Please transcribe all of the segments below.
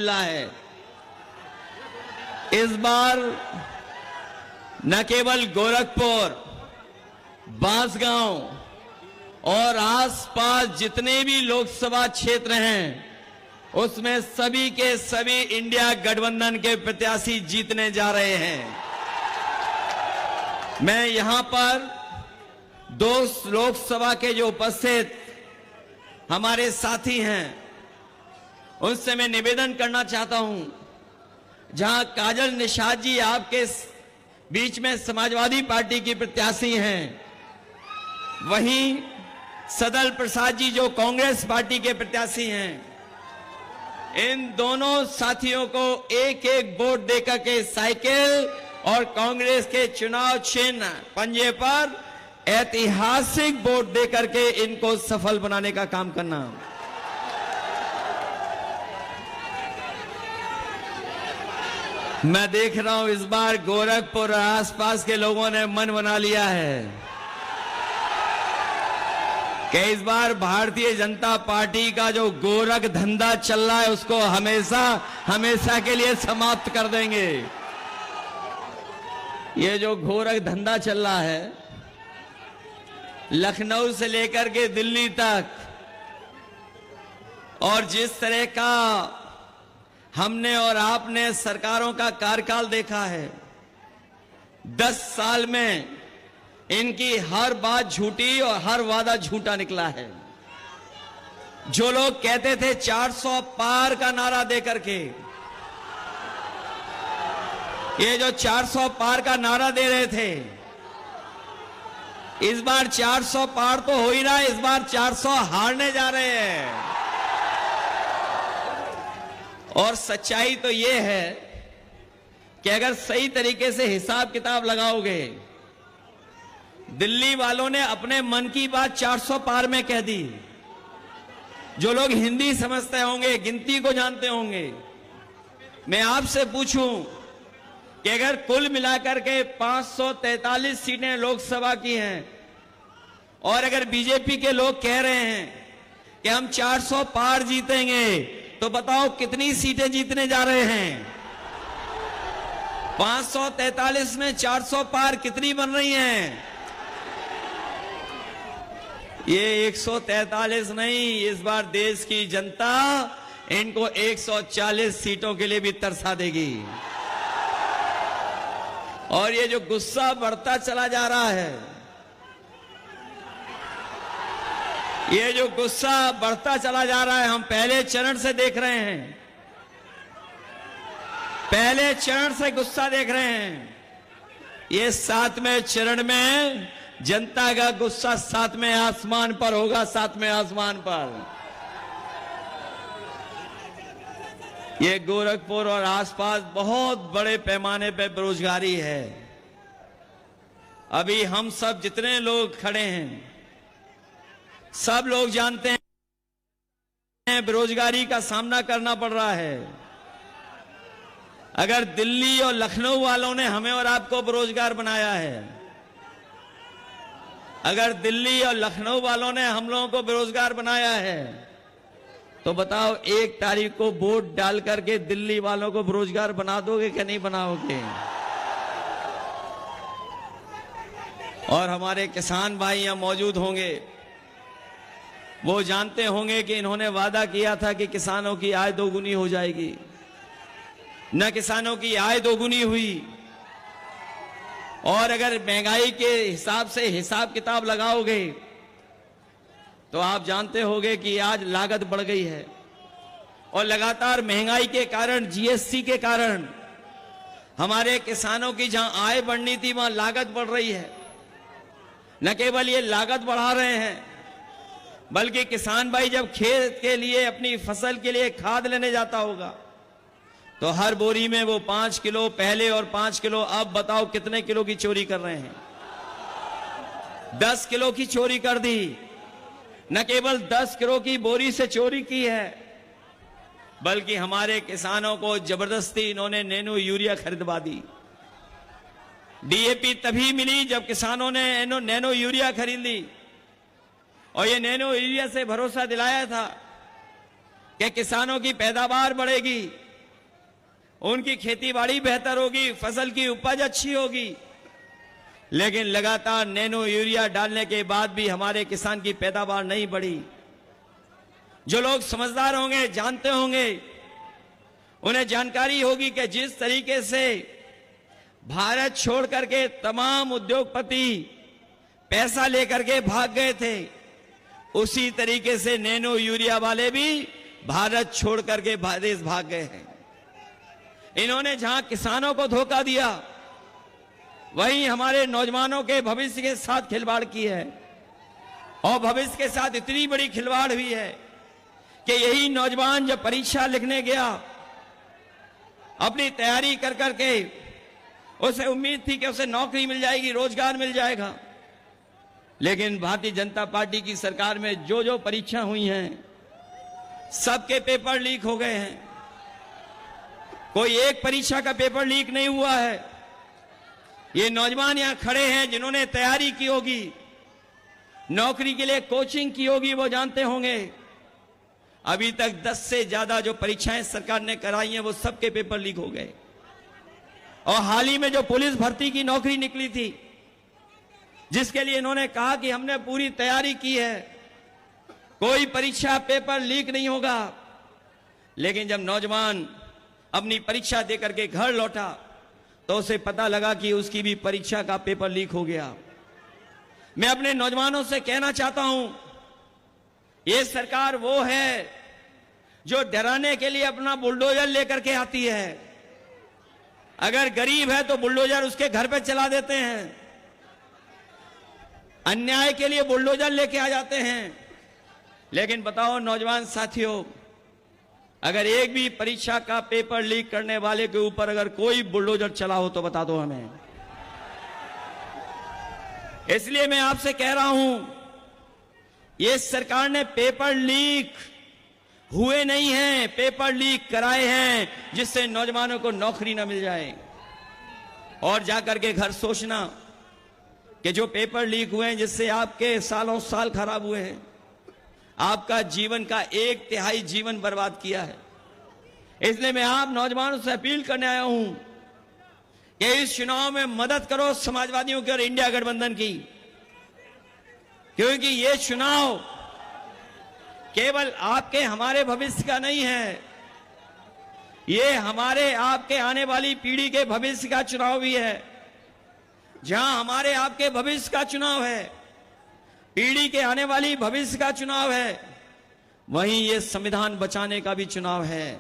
मामला है। इस बार न केवल गोरखपुर, बांसगांव और आसपास जितने भी लोकसभा क्षेत्र हैं उसमें सभी के सभी इंडिया गठबंधन के प्रत्याशी जीतने जा रहे हैं। मैं यहां पर 2 लोकसभा के जो उपस्थित हमारे साथी हैं उनसे मैं निवेदन करना चाहता हूं, जहां काजल निषाद जी आपके बीच में समाजवादी पार्टी की प्रत्याशी हैं, वहीं सदल प्रसाद जी जो कांग्रेस पार्टी के प्रत्याशी हैं, इन दोनों साथियों को एक एक वोट देकर के साइकिल और कांग्रेस के चुनाव चिन्ह पंजे पर ऐतिहासिक वोट देकर के इनको सफल बनाने का काम करना। मैं देख रहा हूं इस बार गोरखपुर और आसपास के लोगों ने मन बना लिया है कि इस बार भारतीय जनता पार्टी का जो गोरख धंधा चल रहा है उसको हमेशा हमेशा के लिए समाप्त कर देंगे। ये जो गोरख धंधा चल रहा है लखनऊ से लेकर के दिल्ली तक, और जिस तरह का हमने और आपने सरकारों का कार्यकाल देखा है, 10 साल में इनकी हर बात झूठी और हर वादा झूठा निकला है। जो लोग कहते थे 400 पार का नारा देकर के, ये जो 400 पार का नारा दे रहे थे, इस बार 400 पार तो हो ही रहा है, इस बार 400 हारने जा रहे हैं। और सच्चाई तो ये है कि अगर सही तरीके से हिसाब किताब लगाओगे, दिल्ली वालों ने अपने मन की बात 400 पार में कह दी। जो लोग हिंदी समझते होंगे, गिनती को जानते होंगे, मैं आपसे पूछूं कि अगर कुल मिलाकर के 543 सीटें लोकसभा की हैं और अगर बीजेपी के लोग कह रहे हैं कि हम 400 पार जीतेंगे, तो बताओ कितनी सीटें जीतने जा रहे हैं? 543 में 400 पार कितनी बन रही हैं? ये 143 नहीं, इस बार देश की जनता इनको 140 सीटों के लिए भी तरसा देगी। और ये जो गुस्सा बढ़ता चला जा रहा है, ये जो गुस्सा बढ़ता चला जा रहा है, हम पहले चरण से देख रहे हैं, पहले चरण से गुस्सा देख रहे हैं। ये 7वें चरण में जनता का गुस्सा 7वें आसमान पर होगा, 7वें आसमान पर। ये गोरखपुर और आसपास बहुत बड़े पैमाने पर बेरोजगारी है। अभी हम सब जितने लोग खड़े हैं, सब लोग जानते हैं बेरोजगारी का सामना करना पड़ रहा है। अगर दिल्ली और लखनऊ वालों ने हमें और आपको बेरोजगार बनाया है, अगर दिल्ली और लखनऊ वालों ने हम लोगों को बेरोजगार बनाया है, तो बताओ 1 तारीख को वोट डाल करके दिल्ली वालों को बेरोजगार बना दोगे कि नहीं बनाओगे? और हमारे किसान भाई यहां मौजूद होंगे, वो जानते होंगे कि इन्होंने वादा किया था कि किसानों की आय दोगुनी हो जाएगी। न किसानों की आय दोगुनी हुई, और अगर महंगाई के हिसाब से हिसाब किताब लगाओगे तो आप जानते होंगे कि आज लागत बढ़ गई है। और लगातार महंगाई के कारण, जीएसटी के कारण हमारे किसानों की जहां आय बढ़नी थी वहां लागत बढ़ रही है। न केवल ये लागत बढ़ा रहे हैं, बल्कि किसान भाई जब खेत के लिए, अपनी फसल के लिए खाद लेने जाता होगा, तो हर बोरी में वो 5 किलो पहले और 5 किलो अब, बताओ कितने किलो की चोरी कर रहे हैं? 10 किलो की चोरी कर दी। न केवल 10 किलो की बोरी से चोरी की है, बल्कि हमारे किसानों को जबरदस्ती इन्होंने नैनो यूरिया खरीदवा दी। डीएपी तभी मिली जब किसानों ने नैनो यूरिया खरीद ली, और ये नैनो यूरिया से भरोसा दिलाया था कि किसानों की पैदावार बढ़ेगी, उनकी खेतीबाड़ी बेहतर होगी, फसल की उपज अच्छी होगी। लेकिन लगातार नैनो यूरिया डालने के बाद भी हमारे किसान की पैदावार नहीं बढ़ी। जो लोग समझदार होंगे, जानते होंगे, उन्हें जानकारी होगी कि जिस तरीके से भारत छोड़ करके तमाम उद्योगपति पैसा लेकर के भाग गए थे, उसी तरीके से नैनो यूरिया वाले भी भारत छोड़ करके देश भाग गए हैं। इन्होंने जहां किसानों को धोखा दिया, वहीं हमारे नौजवानों के भविष्य के साथ खिलवाड़ की है। और भविष्य के साथ इतनी बड़ी खिलवाड़ हुई है कि यही नौजवान जब परीक्षा लिखने गया, अपनी तैयारी कर करके उसे उम्मीद थी कि उसे नौकरी मिल जाएगी, रोजगार मिल जाएगा। लेकिन भारतीय जनता पार्टी की सरकार में जो जो परीक्षा हुई हैं, सबके पेपर लीक हो गए हैं। कोई एक परीक्षा का पेपर लीक नहीं हुआ है। ये नौजवान यहां खड़े हैं जिन्होंने तैयारी की होगी, नौकरी के लिए कोचिंग की होगी, वो जानते होंगे। अभी तक 10 से ज्यादा जो परीक्षाएं सरकार ने कराई हैं, वो सबके पेपर लीक हो गए। और हाल ही में जो पुलिस भर्ती की नौकरी निकली थी, जिसके लिए इन्होंने कहा कि हमने पूरी तैयारी की है, कोई परीक्षा पेपर लीक नहीं होगा। लेकिन जब नौजवान अपनी परीक्षा देकर के घर लौटा, तो उसे पता लगा कि उसकी भी परीक्षा का पेपर लीक हो गया। मैं अपने नौजवानों से कहना चाहता हूं, ये सरकार वो है जो डराने के लिए अपना बुलडोजर लेकर के आती है। अगर गरीब है तो बुलडोजर उसके घर पे चला देते हैं, अन्याय के लिए बुलडोजर लेके आ जाते हैं। लेकिन बताओ नौजवान साथियों, अगर एक भी परीक्षा का पेपर लीक करने वाले के ऊपर अगर कोई बुलडोजर चला हो तो बता दो हमें। इसलिए मैं आपसे कह रहा हूं, ये सरकार ने पेपर लीक हुए नहीं हैं, पेपर लीक कराए हैं, जिससे नौजवानों को नौकरी ना मिल जाए। और जाकर के घर सोचना कि जो पेपर लीक हुए हैं, जिससे आपके सालों साल खराब हुए हैं, आपका जीवन का 1/3 जीवन बर्बाद किया है। इसलिए मैं आप नौजवानों से अपील करने आया हूं कि इस चुनाव में मदद करो समाजवादियों की और इंडिया गठबंधन की, क्योंकि ये चुनाव केवल आपके हमारे भविष्य का नहीं है, ये हमारे आपके आने वाली पीढ़ी के भविष्य का चुनाव भी है। जहां हमारे आपके भविष्य का चुनाव है, पीढ़ी के आने वाली भविष्य का चुनाव है, वहीं ये संविधान बचाने का भी चुनाव है।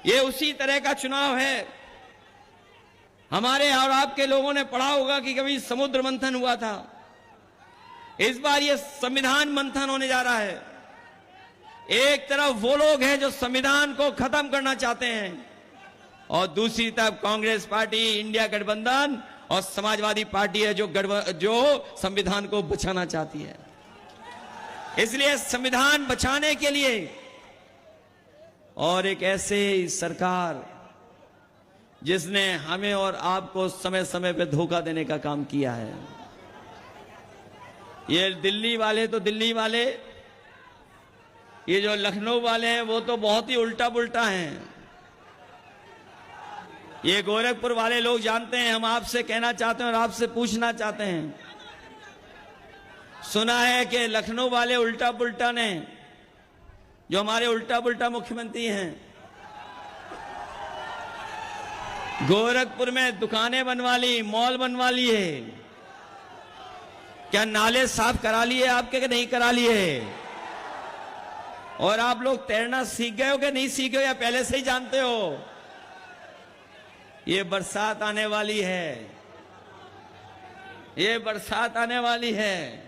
ये उसी तरह का चुनाव है। हमारे और आपके लोगों ने पढ़ा होगा कि कभी समुद्र मंथन हुआ था, इस बार ये संविधान मंथन होने जा रहा है। एक तरफ वो लोग हैं जो संविधान को खत्म करना चाहते हैं, और दूसरी तरफ कांग्रेस पार्टी, इंडिया गठबंधन और समाजवादी पार्टी है जो संविधान को बचाना चाहती है। इसलिए संविधान बचाने के लिए और एक ऐसे सरकार जिसने हमें और आपको समय समय पे धोखा देने का काम किया है। ये दिल्ली वाले तो दिल्ली वाले, ये जो लखनऊ वाले हैं वो तो बहुत ही उल्टा पुल्टा हैं। ये गोरखपुर वाले लोग जानते हैं। हम आपसे कहना चाहते हैं और आपसे पूछना चाहते हैं, सुना है कि लखनऊ वाले उल्टा पुल्टा ने, जो हमारे उल्टा पुल्टा मुख्यमंत्री हैं, गोरखपुर में दुकानें बनवा ली, मॉल बनवा लिए। क्या नाले साफ करा लिए आपके कि नहीं करा लिए? और आप लोग तैरना सीख गए हो कि नहीं सीखे हो, या पहले से ही जानते हो? ये बरसात आने वाली है, ये बरसात आने वाली है।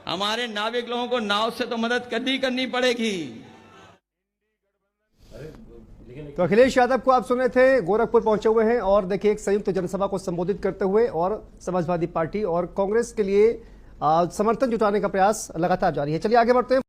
हमारे नाविक लोगों को नाव से तो मदद करनी पड़ेगी। तो अखिलेश यादव को आप सुन रहे थे, गोरखपुर पहुंचे हुए हैं और देखिए एक संयुक्त जनसभा को संबोधित करते हुए, और समाजवादी पार्टी और कांग्रेस के लिए समर्थन जुटाने का प्रयास लगातार जारी है। चलिए आगे बढ़ते हैं।